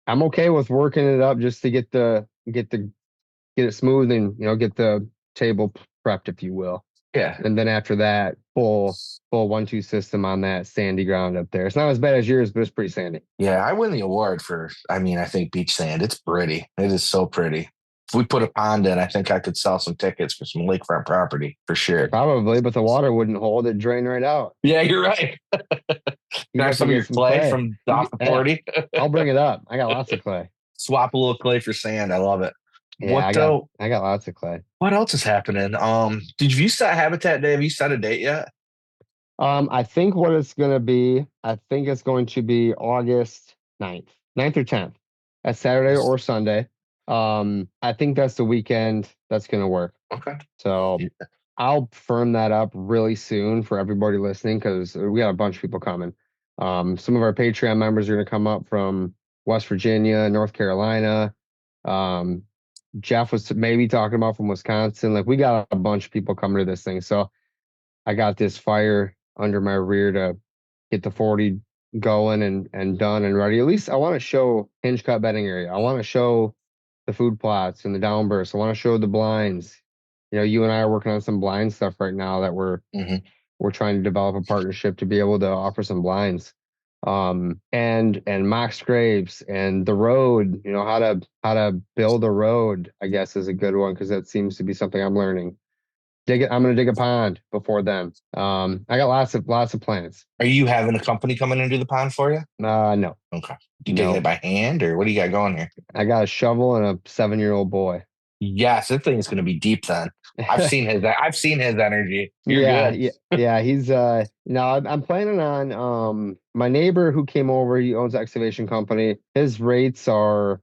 Speaker 4: I'm okay with working it up just to get it smooth and get the table prepped, if you will.
Speaker 6: Yeah.
Speaker 4: And then after that, full 1-2 system on that sandy ground up there. It's not as bad as yours, but it's pretty sandy.
Speaker 6: Yeah, I win the award for, I think beach sand. It's pretty. It is so pretty. If we put a pond in, I think I could sell some tickets for some lakefront property for sure.
Speaker 4: Probably, but the water wouldn't hold. It'd drain right out.
Speaker 6: Yeah, you're right. Can I have some of your clay from off the 40?
Speaker 4: I'll bring it up. I got lots of clay.
Speaker 6: Swap a little clay for sand. I love it.
Speaker 4: Yeah, I got lots of clay.
Speaker 6: What else is happening? Did you set Habitat Day? Have you set a date yet?
Speaker 4: I think what it's going to be, it's going to be August 9th or 10th. That's Saturday or Sunday. I think that's the weekend that's going to work.
Speaker 6: Okay.
Speaker 4: So I'll firm that up really soon for everybody listening, because we got a bunch of people coming. Some of our Patreon members are going to come up from West Virginia, North Carolina, Jeff was maybe talking about from Wisconsin. Like we got a bunch of people coming to this thing. So I got this fire under my rear to get the 40 going and done and ready. At least I want to show hinge cut bedding area. I want to show the food plots and the downbursts. I want to show the blinds. You and I are working on some blind stuff right now that we're trying to develop a partnership to be able to offer some blinds. And mock scrapes and the road, how to build a road, I guess is a good one because that seems to be something I'm learning. I'm gonna dig a pond before then. I got lots of plans.
Speaker 6: Are you having a company coming and do the pond for you?
Speaker 4: No.
Speaker 6: Okay. Do you dig it by hand or what do you got going here?
Speaker 4: I got a shovel and a 7-year-old boy.
Speaker 6: Yes, that thing is going to be deep then. I've seen his energy. You're good.
Speaker 4: Yeah. He's no, I'm planning on my neighbor who came over, he owns an excavation company. His rates are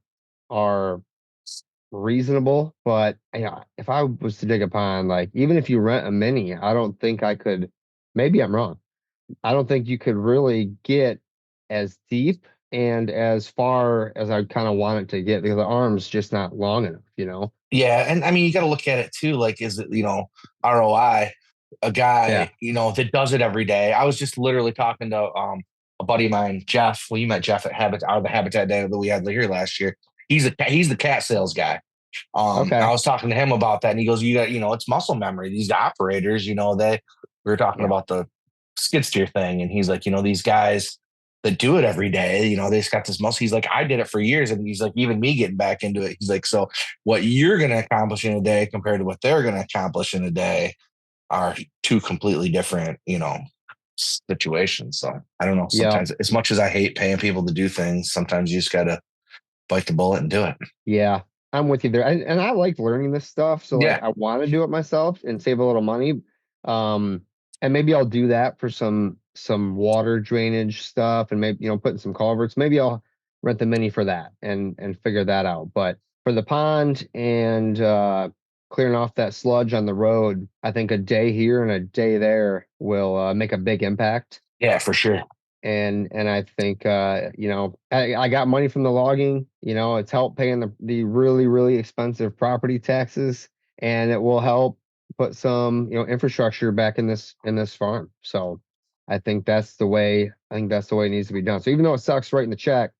Speaker 4: reasonable, but if I was to dig a pond, like even if you rent a mini, I don't think I could, maybe I'm wrong. I don't think you could really get as deep and as far as I kind of want it to get because the arm's just not long enough.
Speaker 6: Yeah, and I mean you got to look at it too. Like, is it ROI? A guy that does it every day. I was just literally talking to a buddy of mine, Jeff. Well, you met Jeff at the Habitat Day that we had here last year. He's the cat sales guy.
Speaker 4: Okay.
Speaker 6: I was talking to him about that, and he goes, "You got it's muscle memory. These operators, we were talking about the skid steer thing, and he's like, these guys that do it every day, they just got this muscle. He's like, I did it for years. And he's like, even me getting back into it. He's like, so what you're going to accomplish in a day compared to what they're going to accomplish in a day are two completely different, situations. So I don't know. Sometimes as much as I hate paying people to do things, sometimes you just got to bite the bullet and do it.
Speaker 4: Yeah, I'm with you there. And I like learning this stuff. So like, I want to do it myself and save a little money. And maybe I'll do that for some water drainage stuff and maybe, putting some culverts. Maybe I'll rent the mini for that and figure that out. But for the pond and clearing off that sludge on the road, I think a day here and a day there will make a big impact.
Speaker 6: Yeah, for sure.
Speaker 4: And I think I got money from the logging. It's helped paying the really, really expensive property taxes, and it will help put some infrastructure back in this farm. So I think that's the way it needs to be done. So even though it sucks writing the check,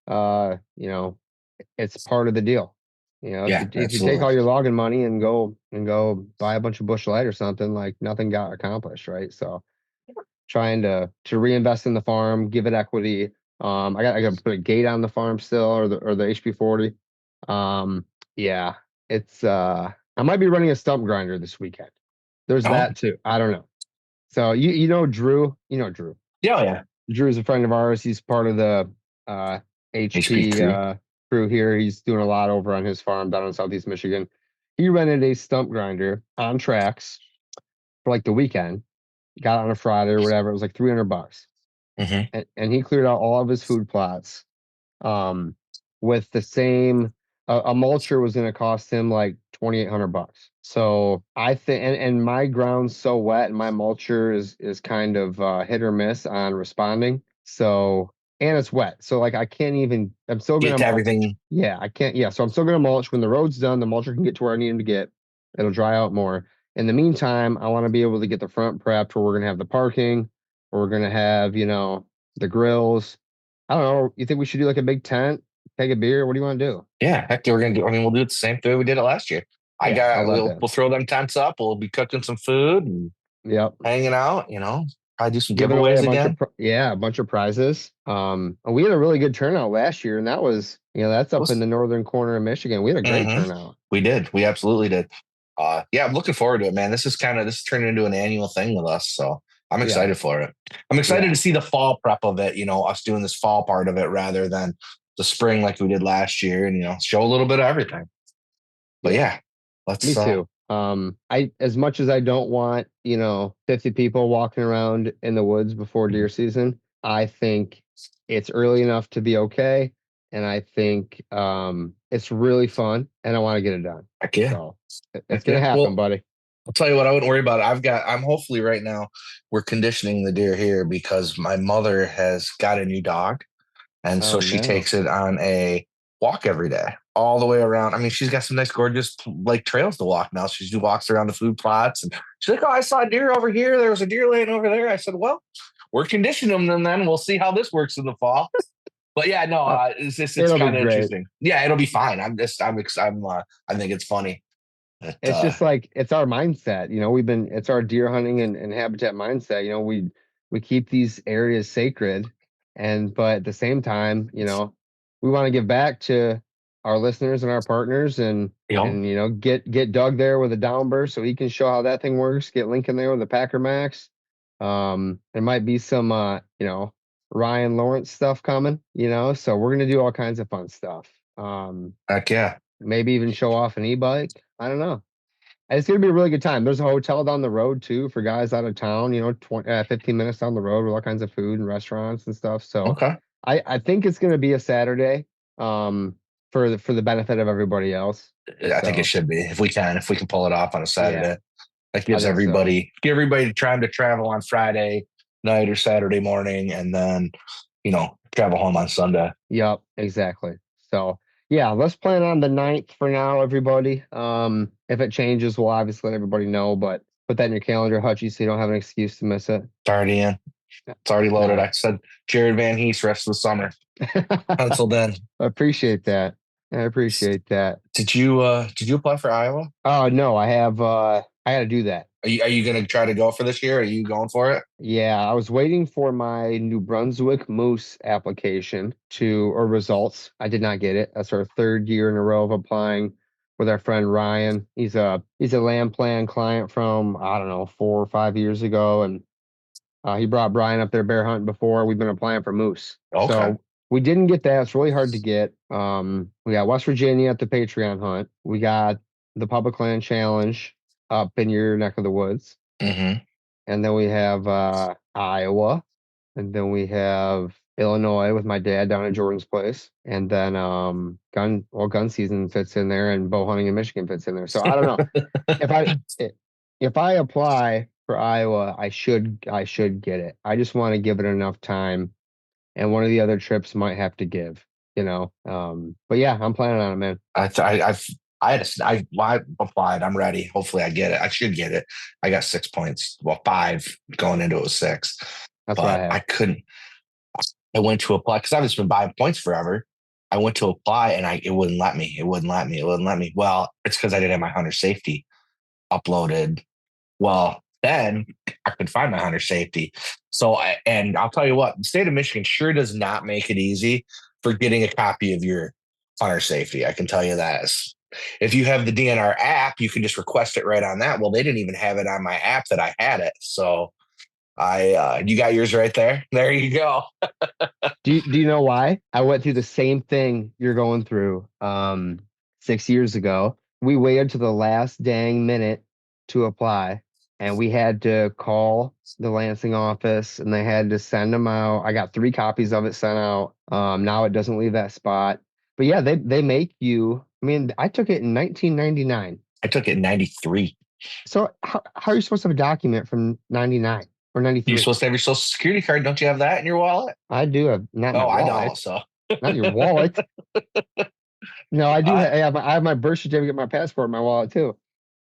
Speaker 4: it's part of the deal. If you take all your logging money and go buy a bunch of Bush Light or something, like nothing got accomplished, right? So trying to reinvest in the farm, give it equity. I got to put a gate on the farm still, or the HP40. It's I might be running a stump grinder this weekend. There's that too. I don't know. So you know Drew. Drew.
Speaker 6: Yeah.
Speaker 4: Drew's a friend of ours. He's part of the HP crew here. He's doing a lot over on his farm down in Southeast Michigan. He rented a stump grinder on tracks for like the weekend. Got on a Friday or whatever. It was like $300. And he cleared out all of his food plots with the same. A mulcher was going to cost him like $2,800. So I think, and my ground's so wet, and my mulcher is kind of hit or miss on responding. So, and it's wet, so like I can't even. I'm still going to
Speaker 6: everything.
Speaker 4: Yeah, I can't. Yeah, so I'm still going to mulch when the road's done. The mulcher can get to where I need him to get. It'll dry out more. In the meantime, I want to be able to get the front prepped where we're going to have the parking, where we're going to have the grills. I don't know. You think we should do like a big tent? Take a beer. What do you want to do?
Speaker 6: Yeah, heck, we're gonna do. I mean, we'll do it the same way we did it last year. We'll throw them tents up. We'll be cooking some food and hanging out. Probably do some giveaways again.
Speaker 4: A bunch of prizes. We had a really good turnout last year, and that was that's up in the northern corner of Michigan. We had a great turnout.
Speaker 6: We did. We absolutely did. I'm looking forward to it, man. This is turning into an annual thing with us, so I'm excited for it. I'm excited to see the fall prep of it. Us doing this fall part of it rather than the spring like we did last year, and show a little bit of everything. But let's.
Speaker 4: Me too. I as much as I don't want 50 people walking around in the woods before deer season, I think it's early enough to be okay, and I think it's really fun, and I want to get it done.
Speaker 6: Heck yeah.
Speaker 4: So it's gonna happen, buddy.
Speaker 6: I'll tell you what, I wouldn't worry about it. I'm hopefully right now we're conditioning the deer here because my mother has got a new dog. And so she takes it on a walk every day, all the way around. I mean, she's got some nice, gorgeous like trails to walk now. She walks around the food plots, and she's like, "Oh, I saw a deer over here. There was a deer laying over there." I said, "Well, we're conditioning them, then we'll see how this works in the fall." But yeah, no, it's
Speaker 4: It'll be
Speaker 6: kind of
Speaker 4: great.
Speaker 6: interesting. Yeah, it'll be fine. I think it's funny.
Speaker 4: It's just like, it's our mindset, it's our deer hunting and habitat mindset. We keep these areas sacred, but at the same time, we want to give back to our listeners and our partners, and get Doug there with a downburst so he can show how that thing works. Get Lincoln there with a Packer Max. There might be some Ryan Lawrence stuff coming, so we're gonna do all kinds of fun stuff.
Speaker 6: Heck yeah.
Speaker 4: Maybe even show off an e-bike. I don't know. It's going to be a really good time. There's a hotel down the road too for guys out of town, 15 minutes down the road with all kinds of food and restaurants and stuff. So
Speaker 6: Okay.
Speaker 4: I think it's going to be a Saturday for the benefit of everybody else.
Speaker 6: I think it should be, if we can pull it off on a Saturday.
Speaker 4: Yeah.
Speaker 6: That gives everybody time to travel on Friday night or Saturday morning, and then travel home on Sunday.
Speaker 4: Yep, exactly. So yeah, let's plan on the 9th for now, everybody. If it changes, we'll obviously let everybody know, but put that in your calendar, Hutchie, so you don't have an excuse to miss it.
Speaker 6: It's already in. It's already loaded. I said Jared Van Hees rest of the summer. Penciled in.
Speaker 4: I appreciate that.
Speaker 6: Did you apply for Iowa?
Speaker 4: Oh no, I have I gotta do that.
Speaker 6: Are you gonna try to go for this year? Are you going for it?
Speaker 4: Yeah, I was waiting for my New Brunswick moose application or results. I did not get it. That's our 3rd year in a row of applying with our friend Ryan. He's a land plan client from, I don't know, 4 or 5 years ago, and he brought Brian up there bear hunting before. We've been applying for moose.
Speaker 6: Okay.
Speaker 4: So we didn't get that. It's really hard to get. We got West Virginia at the Patreon hunt. We got the Public Land Challenge up in your neck of the woods.
Speaker 6: Mm-hmm.
Speaker 4: And then we have Iowa. And then we have Illinois with my dad down at Jordan's place. And then gun season fits in there, and bow hunting in Michigan fits in there. So I don't know. If I apply for Iowa, I should get it. I just want to give it enough time. And one of the other trips might have to give, But yeah, I'm planning on it, man.
Speaker 6: I applied. I'm ready. Hopefully I get it. I should get it. I got 6 points. Well, 5 going into it was 6.
Speaker 4: That's what I have.
Speaker 6: I couldn't. I went to apply because I've just been buying points forever. I went to apply and it wouldn't let me. It wouldn't let me. Well, it's because I didn't have my hunter safety uploaded. Well, then I could find my hunter safety. So, and I'll tell you what, the state of Michigan sure does not make it easy for getting a copy of your hunter safety. I can tell you that. If you have the DNR app, you can just request it right on that. Well, they didn't even have it on my app that I had it. So you got yours right there. There you go.
Speaker 4: Do you know why? I went through the same thing you're going through 6 years ago. We waited to the last dang minute to apply, and we had to call the Lansing office, and they had to send them out. I got 3 copies of it sent out. Now it doesn't leave that spot. But yeah, they make you. I mean, I took it in 1999.
Speaker 6: I took it in 93.
Speaker 4: So how are you supposed to have a document from 99 or 93?
Speaker 6: You're supposed to have your social security card. Don't you have that in your wallet?
Speaker 4: I do have. Not my wallet.
Speaker 6: I know. So
Speaker 4: not your wallet. No, I do. I have my birth certificate, my passport in my wallet too.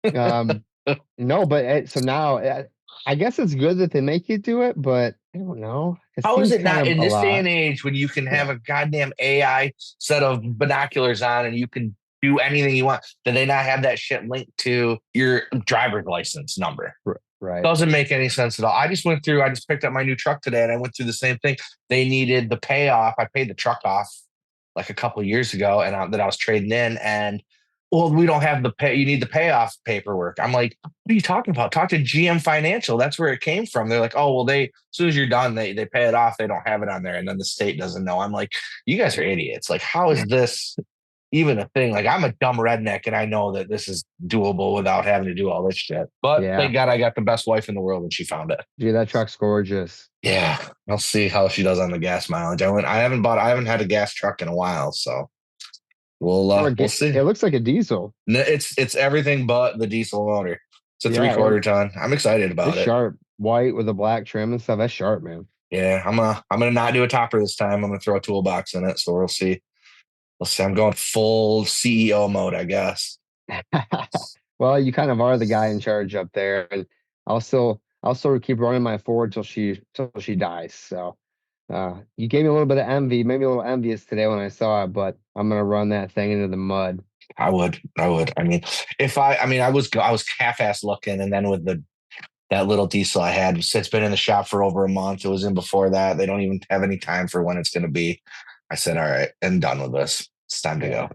Speaker 4: No, but so now I guess it's good that they make you do it, but I don't know.
Speaker 6: How is it not in this day and age when you can have a goddamn AI set of binoculars on and you can do anything you want? Do they not have that shit linked to your driver's license number?
Speaker 4: Right.
Speaker 6: Doesn't make any sense at all. I just picked up my new truck today and I went through the same thing. They needed the payoff. I paid the truck off like a couple of years ago and that I was trading in, and well, we don't have the pay. You need the payoff paperwork. I'm like, what are you talking about? Talk to GM Financial. That's where it came from. They're like, oh, well, as soon as you're done, they pay it off. They don't have it on there. And then the state doesn't know. I'm like, you guys are idiots. Like, how is this even a thing? Like, I'm a dumb redneck and I know that this is doable without having to do all this shit. But thank God I got the best wife in the world and she found it.
Speaker 4: Dude, that truck's gorgeous.
Speaker 6: Yeah. I'll see how she does on the gas mileage. I haven't had a gas truck in a while. So we'll see.
Speaker 4: It looks like a diesel.
Speaker 6: It's everything but the diesel motor. It's a 3/4 ton. I'm excited about it.
Speaker 4: Sharp, white with a black trim and stuff. That's sharp, man.
Speaker 6: Yeah, I'm gonna not do a topper this time. I'm gonna throw a toolbox in it, so we'll see Let's see, I'm going full CEO mode, I guess.
Speaker 4: Well, you kind of are the guy in charge up there, and I'll still keep running my Ford till she dies. So you gave me a little bit of envy, maybe a little envious today when I saw it, but I'm gonna run that thing into the mud.
Speaker 6: I would. I mean, I was half-ass looking, and then with that little diesel I had, it's been in the shop for over a month. It was in before that. They don't even have any time for when it's going to be. I said, all right, I'm done with this. It's time to go.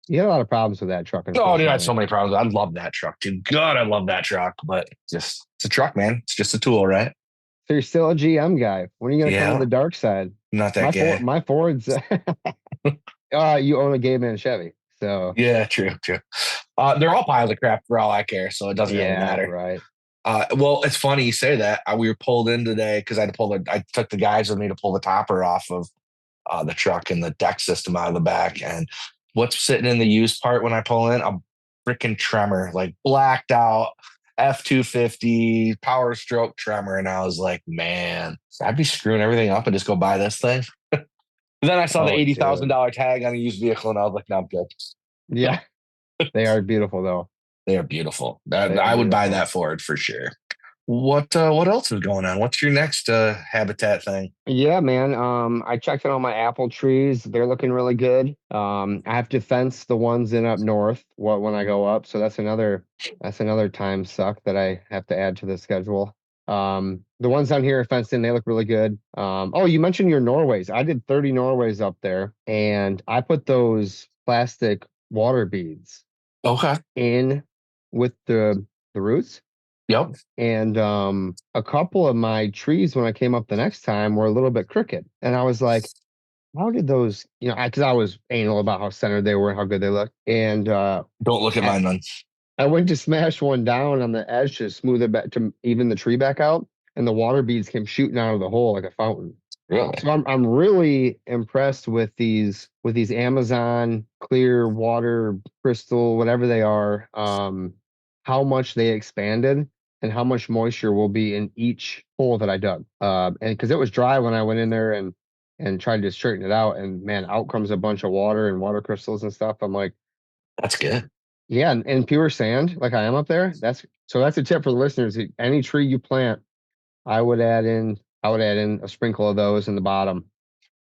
Speaker 4: You had a lot of problems with that truck.
Speaker 6: Oh, dude, I had so many problems. I love that truck, dude. God, I love that truck, but it's a truck, man. It's just a tool, right?
Speaker 4: So you're still a GM guy. When are you gonna come to the dark side?
Speaker 6: Not that guy.
Speaker 4: My Ford's. You own a gay man Chevy, so
Speaker 6: yeah, true. They're all piles of crap for all I care, so it doesn't really matter.
Speaker 4: Right.
Speaker 6: Well, it's funny you say that. We were pulled in today because I took the guys with me to pull the topper off of the truck and the deck system out of the back. And what's sitting in the used part when I pull in? A freaking tremor, like blacked out F-250 Power Stroke tremor. And I was like, man, I'd be screwing everything up and just go buy this thing. Then I saw the $80,000 tag on a used vehicle, and I was like, no, I'm good.
Speaker 4: Yeah, they are beautiful though.
Speaker 6: They are beautiful. I would buy that Ford for sure. What else is going on? What's your next habitat thing?
Speaker 4: Yeah, man. I checked on all my apple trees. They're looking really good. I have to fence the ones in up north when I go up. So that's another time suck that I have to add to the schedule. The ones down here are fenced in. They look really good. Oh, you mentioned your Norways. I did 30 Norways up there, and I put those plastic water beads in with the roots.
Speaker 6: Yep.
Speaker 4: And a couple of my trees when I came up the next time were a little bit crooked. And I was like, how did those, because I was anal about how centered they were and how good they looked. And
Speaker 6: don't look at mine, then.
Speaker 4: I went to smash one down on the edge to smooth it back, to even the tree back out, and the water beads came shooting out of the hole like a fountain.
Speaker 6: Really?
Speaker 4: So I'm really impressed with these Amazon clear water crystal, whatever they are, how much they expanded and how much moisture will be in each hole that I dug. And because it was dry when I went in there and tried to straighten it out, and man, out comes a bunch of water and water crystals and stuff. I'm like,
Speaker 6: that's good.
Speaker 4: Yeah, and pure sand, like I am up there. That's a tip for the listeners. Any tree you plant, I would add in a sprinkle of those in the bottom.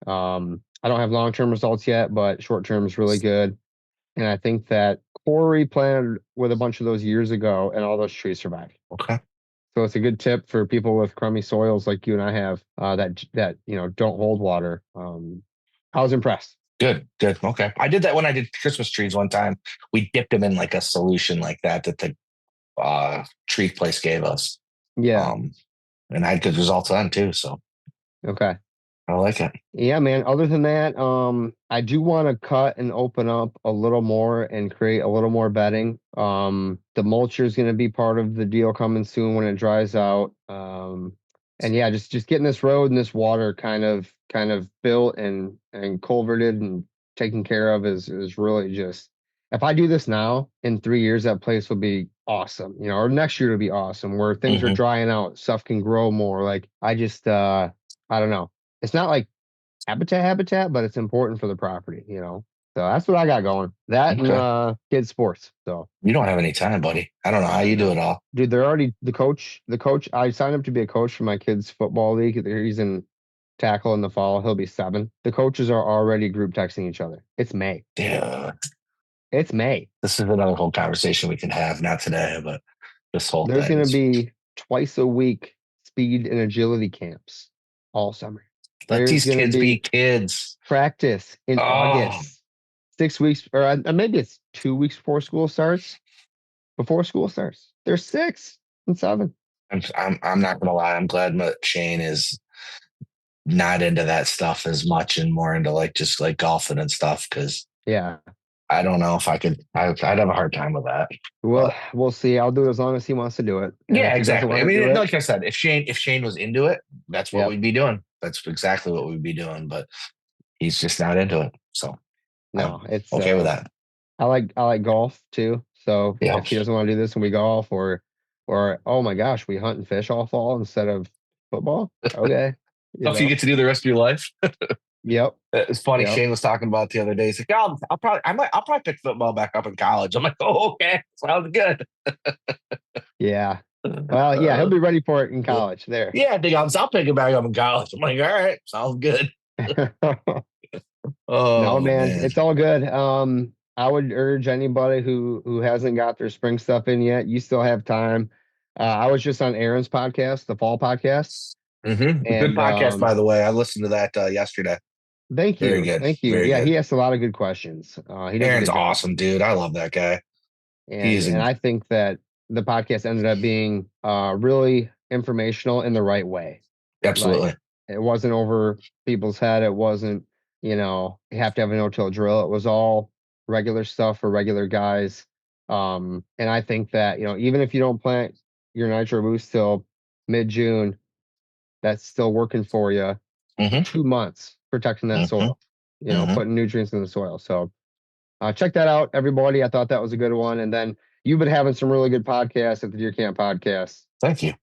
Speaker 4: I don't have long-term results yet, but short-term is really good. And I think that Corey planted with a bunch of those years ago, and all those trees survived.
Speaker 6: Okay.
Speaker 4: So it's a good tip for people with crummy soils like you and I have, that don't hold water. I was impressed.
Speaker 6: Good. Okay. I did that when I did Christmas trees one time. We dipped them in like a solution like that the tree place gave us.
Speaker 4: Yeah.
Speaker 6: And I had good results on too. So
Speaker 4: okay.
Speaker 6: I like it.
Speaker 4: Yeah, man. Other than that, I do want to cut and open up a little more and create a little more bedding. The mulcher is going to be part of the deal coming soon when it dries out. And yeah, just getting this road and this water kind of built and culverted and taken care of is really just, if I do this now, in 3 years, that place will be awesome, or next year will be awesome, where things are drying out, stuff can grow more. Like I don't know. It's not like habitat, but it's important for the property, So that's what I got going. That and kids sports. So
Speaker 6: you don't have any time, buddy. I don't know how you do it all.
Speaker 4: Dude, they're already the coach. I signed up to be a coach for my kids' football league. He's in tackle in the fall. He'll be 7. The coaches are already group texting each other. It's May.
Speaker 6: Yeah.
Speaker 4: It's May.
Speaker 6: This is another whole conversation we can have, not today, but this whole
Speaker 4: There's going to be twice a week speed and agility camps all summer.
Speaker 6: Let these kids be kids.
Speaker 4: Practice in August. 6 weeks, or maybe it's 2 weeks before school starts. They're 6 and 7.
Speaker 6: I'm not gonna lie. I'm glad Shane is not into that stuff as much and more into just golfing and stuff. Because I don't know if I could. I'd have a hard time with that.
Speaker 4: Well, we'll see. I'll do it as long as he wants to do it. And
Speaker 6: yeah, exactly. I mean, like I said, if Shane was into it, that's what we'd be doing. That's exactly what we'd be doing. But he's just not into it. So
Speaker 4: no, it's
Speaker 6: okay with that.
Speaker 4: I like golf too. So if he doesn't want to do this and we golf, or oh my gosh, we hunt and fish all fall instead of football. Okay.
Speaker 6: Stuff you get to do the rest of your life.
Speaker 4: Yep.
Speaker 6: It's funny.
Speaker 4: Yep.
Speaker 6: Shane was talking about it the other day. He's like, "Oh, I'll probably pick football back up in college." I'm like, "Oh, okay, sounds good."
Speaker 4: Yeah. Well, yeah, he'll be ready for it in college there.
Speaker 6: Yeah, I think I'll pick it back up in college. I'm like, all right, sounds good.
Speaker 4: No,
Speaker 6: Oh
Speaker 4: man,
Speaker 6: man.
Speaker 4: it's all good. I would urge anybody who hasn't got their spring stuff in yet, you still have time. I was just on Aaron's podcast, the fall podcast.
Speaker 6: Good
Speaker 4: And
Speaker 6: podcast, by the way. I listened to that yesterday.
Speaker 4: thank
Speaker 6: Very
Speaker 4: you.
Speaker 6: good.
Speaker 4: Thank you.
Speaker 6: Very
Speaker 4: Yeah,
Speaker 6: good.
Speaker 4: he asked a lot of good questions. He does a
Speaker 6: Aaron's
Speaker 4: good job.
Speaker 6: awesome, dude. I love that guy.
Speaker 4: And I think that the podcast ended up being really informational in the right way.
Speaker 6: Absolutely.
Speaker 4: Like, it wasn't over people's head. It wasn't, you have to have a no-till drill. It was all regular stuff for regular guys. And I think that, even if you don't plant your nitro boost till mid-June, that's still working for you. 2 months protecting that soil, putting nutrients in the soil. So check that out, everybody. I thought that was a good one. And then you've been having some really good podcasts at the Deer Camp Podcast.
Speaker 6: Thank you.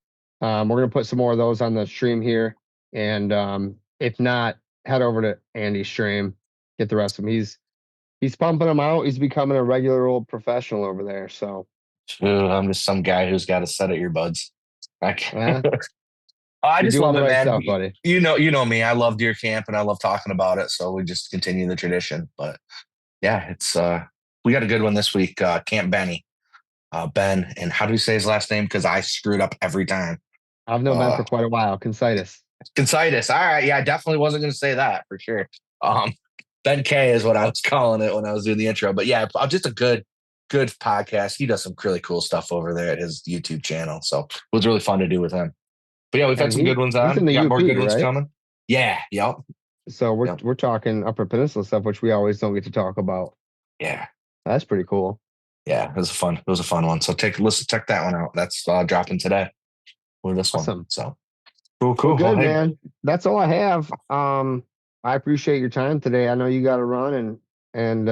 Speaker 4: We're going to put some more of those on the stream here. And if not, head over to Andy's stream, get the rest of them. He's pumping them out. He's becoming a regular old professional over there. So
Speaker 6: I'm just some guy who's got a set of earbuds. I
Speaker 4: you're
Speaker 6: just
Speaker 4: doing
Speaker 6: love
Speaker 4: the
Speaker 6: it,
Speaker 4: right
Speaker 6: man.
Speaker 4: stuff, buddy.
Speaker 6: You know me. I love Deer Camp and I love talking about it. So we just continue the tradition. But yeah, it's we got a good one this week. Camp Benny. Ben, and how do you say his last name? Because I screwed up every time.
Speaker 4: I've known Ben for quite a while. Concitus.
Speaker 6: All right. Yeah, I definitely wasn't going to say that for sure. Ben K is what I was calling it when I was doing the intro. But yeah, just a good podcast. He does some really cool stuff over there at his YouTube channel. So it was really fun to do with him. But yeah, we've had some good ones on.
Speaker 4: He's in the
Speaker 6: got
Speaker 4: UP,
Speaker 6: more good ones
Speaker 4: right?
Speaker 6: coming. Yeah. Yep.
Speaker 4: So we're talking Upper Peninsula stuff, which we always don't get to talk about.
Speaker 6: Yeah.
Speaker 4: That's pretty cool.
Speaker 6: Yeah, it was a fun one. So check that one out. That's dropping today. Or this
Speaker 4: Awesome.
Speaker 6: one. So cool.
Speaker 4: Well, good, man. That's all I have. I appreciate your time today. I know you got to run and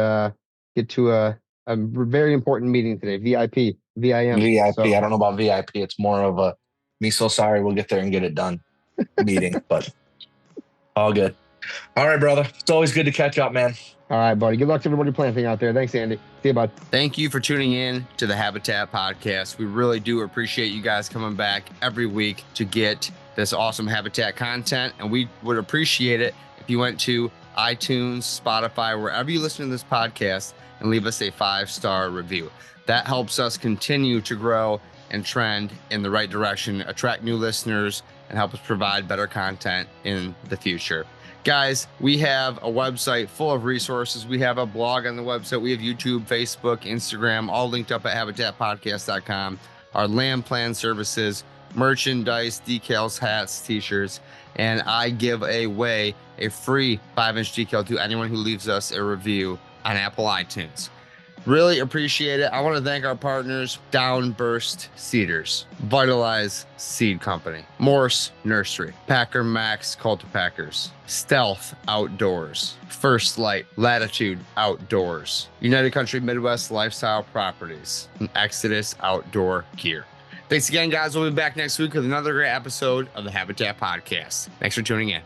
Speaker 4: get to a very important meeting today. VIP.
Speaker 6: VIP.
Speaker 4: So,
Speaker 6: I don't know about VIP. It's more of a me so sorry. We'll get there and get it done meeting, but all good. All right, brother. It's always good to catch up, man.
Speaker 4: All right, buddy. Good luck to everybody planting out there. Thanks, Andy. See you, bud.
Speaker 3: Thank you for tuning in to the Habitat Podcast. We really do appreciate you guys coming back every week to get this awesome Habitat content. And we would appreciate it if you went to iTunes, Spotify, wherever you listen to this podcast, and leave us a 5-star review. That helps us continue to grow and trend in the right direction, attract new listeners, and help us provide better content in the future. Guys, we have a website full of resources. We have a blog on the website. We have YouTube, Facebook, Instagram, all linked up at habitatpodcast.com. Our land plan services, merchandise, decals, hats, t-shirts, and I give away a free 5-inch decal to anyone who leaves us a review on Apple iTunes. Really appreciate it. I want to thank our partners, Downburst Cedars, Vitalize Seed Company, Morse Nursery, Packer Max Cultipackers, Stealth Outdoors, First Light Latitude Outdoors, United Country Midwest Lifestyle Properties, and Exodus Outdoor Gear. Thanks again, guys. We'll be back next week with another great episode of the Habitat Podcast. Thanks for tuning in.